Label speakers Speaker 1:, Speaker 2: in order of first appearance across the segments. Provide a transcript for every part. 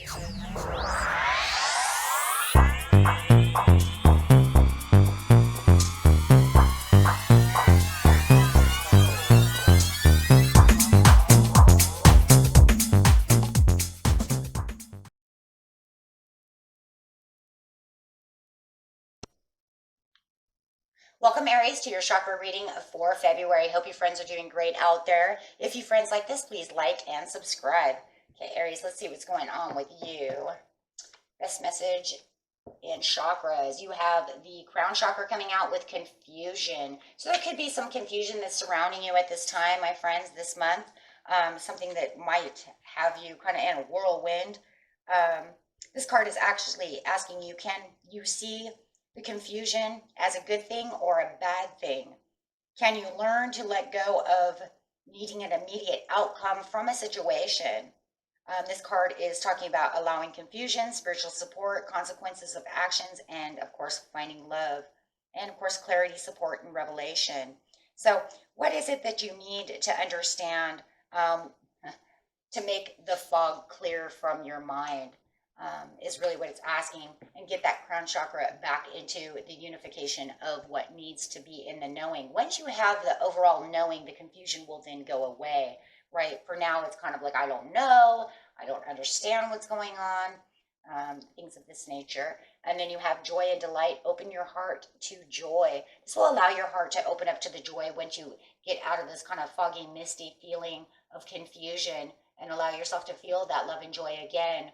Speaker 1: Welcome, Aries, to your chakra reading for February. Hope you friends are doing great out there. If you friends like this, please like and subscribe. Okay, Aries, let's see what's going on with you. Best message in chakras. You have the crown chakra coming out with confusion. So there could be some confusion that's surrounding you at this time, my friends, this month. Something that might have you kind of in a whirlwind. This card is actually asking you, can you see the confusion as a good thing or a bad thing? Can you learn to let go of needing an immediate outcome from a situation? This card is talking about allowing confusion, spiritual support, consequences of actions, and of course, finding love, and of course, clarity, support, and revelation. So what is it that you need to understand to make the fog clear from your mind? Is really what it's asking, and get that crown chakra back into the unification of what needs to be in the knowing. Once you have the overall knowing, the confusion will then go away, right? For now, it's kind of like, I don't know, I don't understand what's going on, things of this nature. And then you have joy and delight. Open your heart to joy. This will allow your heart to open up to the joy once you get out of this kind of foggy, misty feeling of confusion, and allow yourself to feel that love and joy again.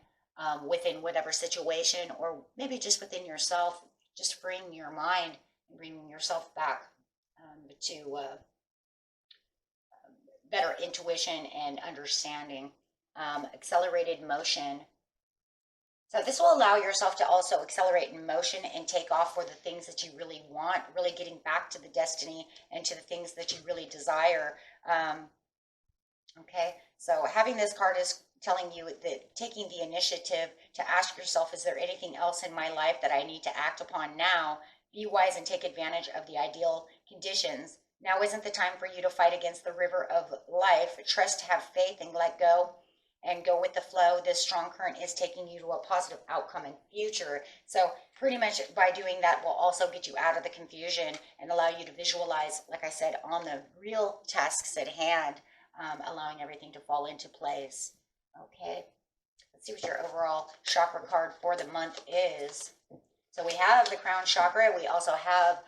Speaker 1: Within whatever situation, or maybe just within yourself, just freeing your mind and bringing yourself back to better intuition and understanding. Accelerated motion. So this will allow yourself to also accelerate in motion and take off for the things that you really want, really getting back to the destiny and to the things that you really desire. Okay, so having this card is telling you that taking the initiative to ask yourself, is there anything else in my life that I need to act upon now? Be wise and take advantage of the ideal conditions. Now isn't the time for you to fight against the river of life. Trust, have faith, and let go, and go with the flow. This strong current is taking you to a positive outcome and future. So pretty much by doing that will also get you out of the confusion and allow you to visualize, like I said, on the real tasks at hand, allowing everything to fall into place. Okay, let's see what your overall chakra card for the month is. So we have the crown chakra. We also have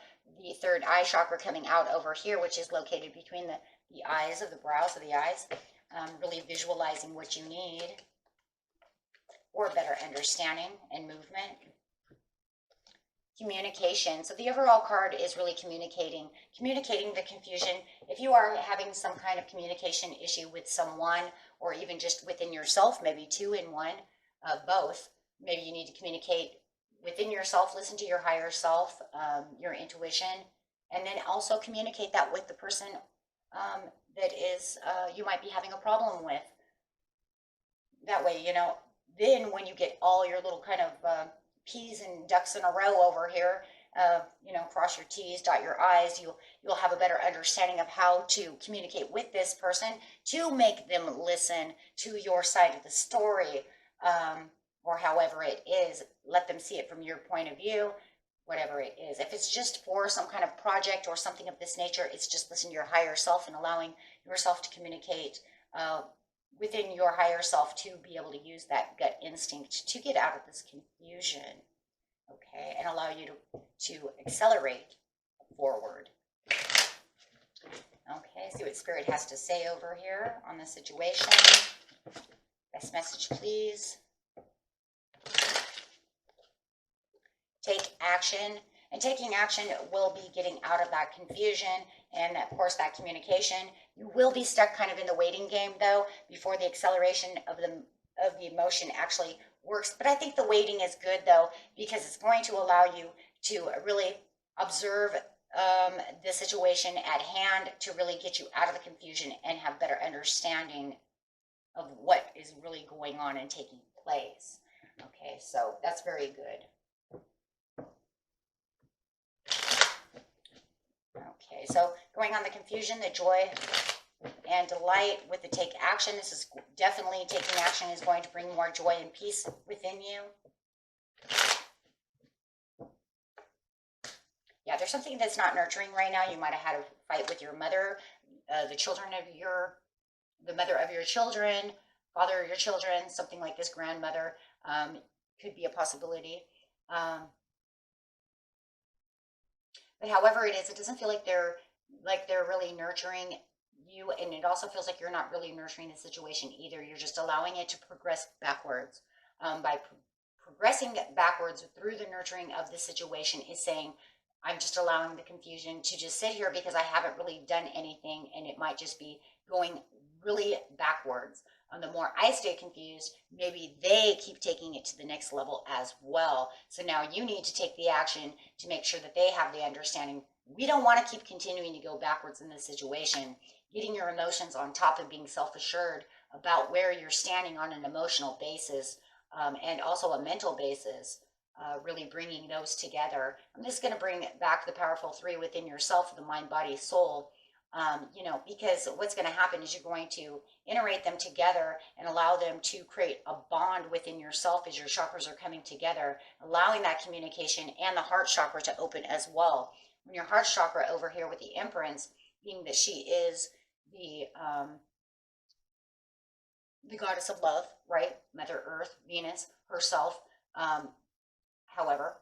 Speaker 1: the third eye chakra coming out over here, which is located between the eyes of the brows of the eyes. Really visualizing what you need for better understanding and movement. Communication. So the overall card is really communicating the confusion. If you are having some kind of communication issue with someone, or even just within yourself, maybe two in one, both, maybe you need to communicate within yourself, listen to your higher self, your intuition, and then also communicate that with the person that is you might be having a problem with. That way, then when you get all your little kind of P's and ducks in a row over here, cross your T's, dot your I's, you'll have a better understanding of how to communicate with this person to make them listen to your side of the story, or however it is. Let them see it from your point of view, whatever it is. If it's just for some kind of project or something of this nature, it's just listening to your higher self and allowing yourself to communicate within your higher self to be able to use that gut instinct to get out of this confusion, okay, and allow you to accelerate forward. Okay, see what Spirit has to say over here on the situation. Best message, please. Take action. And taking action will be getting out of that confusion and, of course, that communication. You will be stuck kind of in the waiting game, though, before the acceleration of the emotion actually works. But I think the waiting is good, though, because it's going to allow you to really observe the situation at hand to really get you out of the confusion and have better understanding of what is really going on and taking place. Okay, so that's very good. Okay, so going on the confusion, the joy, and delight with the take action. This is definitely taking action is going to bring more joy and peace within you. Yeah, there's something that's not nurturing right now. You might have had a fight with your mother, the mother of your children, father of your children, something like this, grandmother, could be a possibility. But however it is, it doesn't feel like they're really nurturing you, and it also feels like you're not really nurturing the situation either. You're just allowing it to progress backwards. By progressing backwards through the nurturing of the situation is saying, I'm just allowing the confusion to just sit here because I haven't really done anything, and it might just be going really backwards. The more I stay confused, maybe they keep taking it to the next level as well. So now you need to take the action to make sure that they have the understanding. We don't want to keep continuing to go backwards in this situation. Getting your emotions on top and being self-assured about where you're standing on an emotional basis, and also a mental basis, really bringing those together. I'm just going to bring back the powerful three within yourself, the mind, body, soul. Because what's going to happen is you're going to integrate them together and allow them to create a bond within yourself as your chakras are coming together, allowing that communication and the heart chakra to open as well. When your heart chakra over here with the Empress, being that she is the goddess of love, right? Mother Earth, Venus herself. However,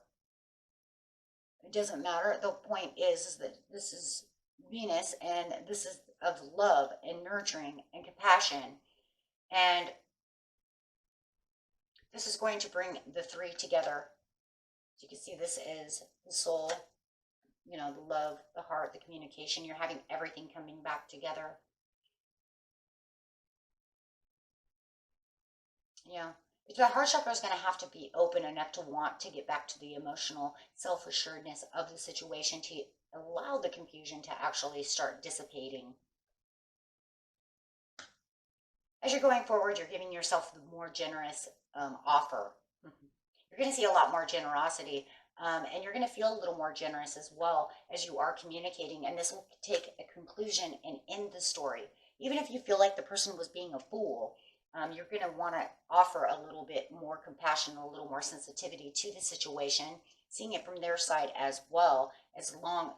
Speaker 1: it doesn't matter. The point is that this is Venus, and this is of love and nurturing and compassion, and this is going to bring the three together. So you can see this is the soul, the love, the heart, the communication. You're having everything coming back together. Yeah. The heart chakra is going to have to be open enough to want to get back to the emotional self-assuredness of the situation to allow the confusion to actually start dissipating. As you're going forward, you're giving yourself the more generous offer. You're going to see a lot more generosity, and you're going to feel a little more generous as well as you are communicating, and this will take a conclusion and end the story. Even if you feel like the person was being a fool, you're going to want to offer a little bit more compassion, a little more sensitivity to the situation, seeing it from their side as well, as long,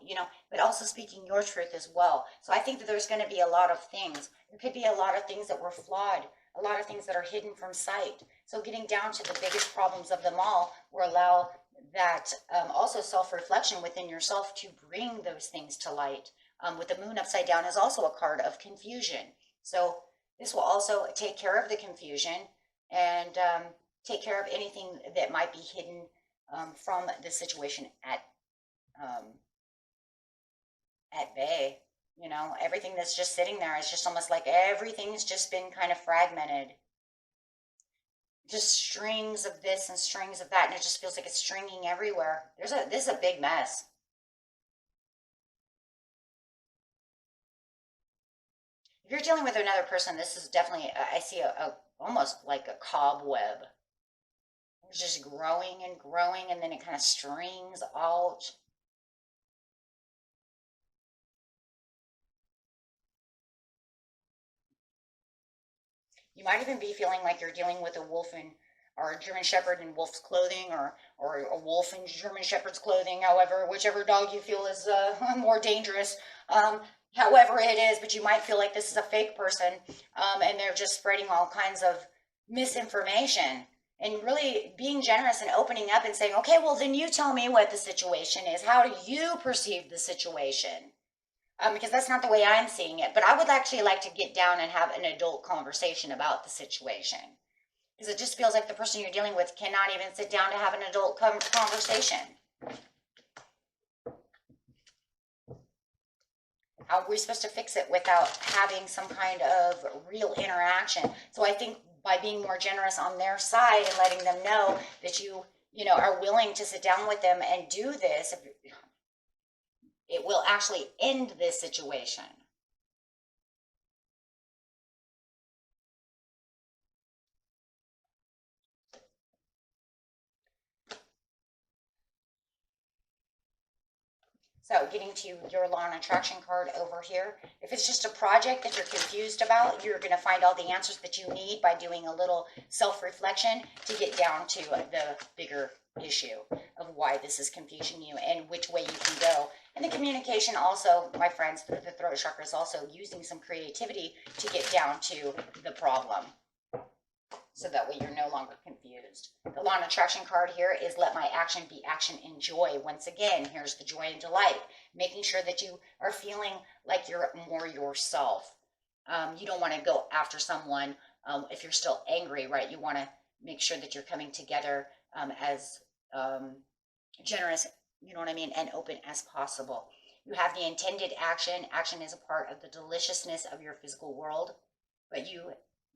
Speaker 1: but also speaking your truth as well. So I think that there's going to be a lot of things. There could be a lot of things that were flawed, a lot of things that are hidden from sight. So getting down to the biggest problems of them all will allow that also self-reflection within yourself to bring those things to light. With the moon upside down is also a card of confusion. So this will also take care of the confusion and take care of anything that might be hidden from the situation at bay. Everything that's just sitting there is just almost like everything's just been kind of fragmented. Just strings of this and strings of that, and it just feels like it's stringing everywhere. This is a big mess. If you're dealing with another person, this is definitely, I see almost like a cobweb. It's just growing and growing, and then it kind of strings out. You might even be feeling like you're dealing with a wolf or a German Shepherd in wolf's clothing, or a wolf in German Shepherd's clothing, whichever dog you feel is more dangerous. However it is, but you might feel like this is a fake person, and they're just spreading all kinds of misinformation, and really being generous and opening up and saying, okay, well, then you tell me what the situation is. How do you perceive the situation? Because that's not the way I'm seeing it. But I would actually like to get down and have an adult conversation about the situation. Because it just feels like the person you're dealing with cannot even sit down to have an adult conversation. How are we supposed to fix it without having some kind of real interaction? So I think by being more generous on their side and letting them know that you are willing to sit down with them and do this, it will actually end this situation. So getting to your law and attraction card over here. If it's just a project that you're confused about, you're going to find all the answers that you need by doing a little self-reflection to get down to the bigger issue of why this is confusing you and which way you can go. And the communication also, my friends, the throat chakra is also using some creativity to get down to the problem. So that way you're no longer confused. The law and attraction card here is let my action be action and joy. Once again, here's the joy and delight. Making sure that you are feeling like you're more yourself. You don't want to go after someone if you're still angry, right? You want to make sure that you're coming together as generous, you know what I mean, and open as possible. You have the intended action. Action is a part of the deliciousness of your physical world, but you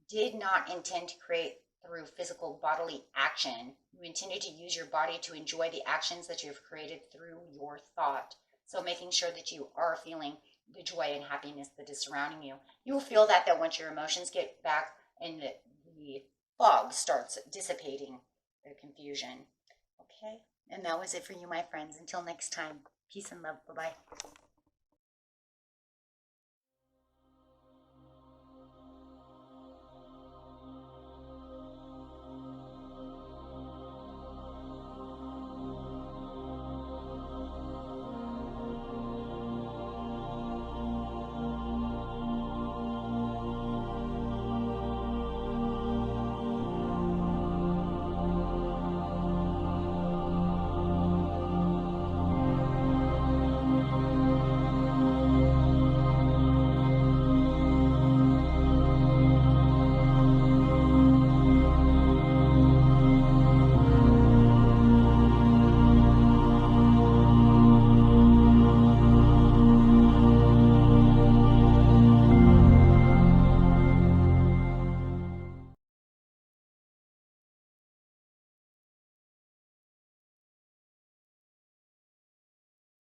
Speaker 1: did not intend to create through physical bodily action. You intended to use your body to enjoy the actions that you have created through your thought. So making sure that you are feeling the joy and happiness that is surrounding you. You will feel that once your emotions get back and the fog starts dissipating, the confusion. Okay? And that was it for you, my friends. Until next time, peace and love. Bye-bye.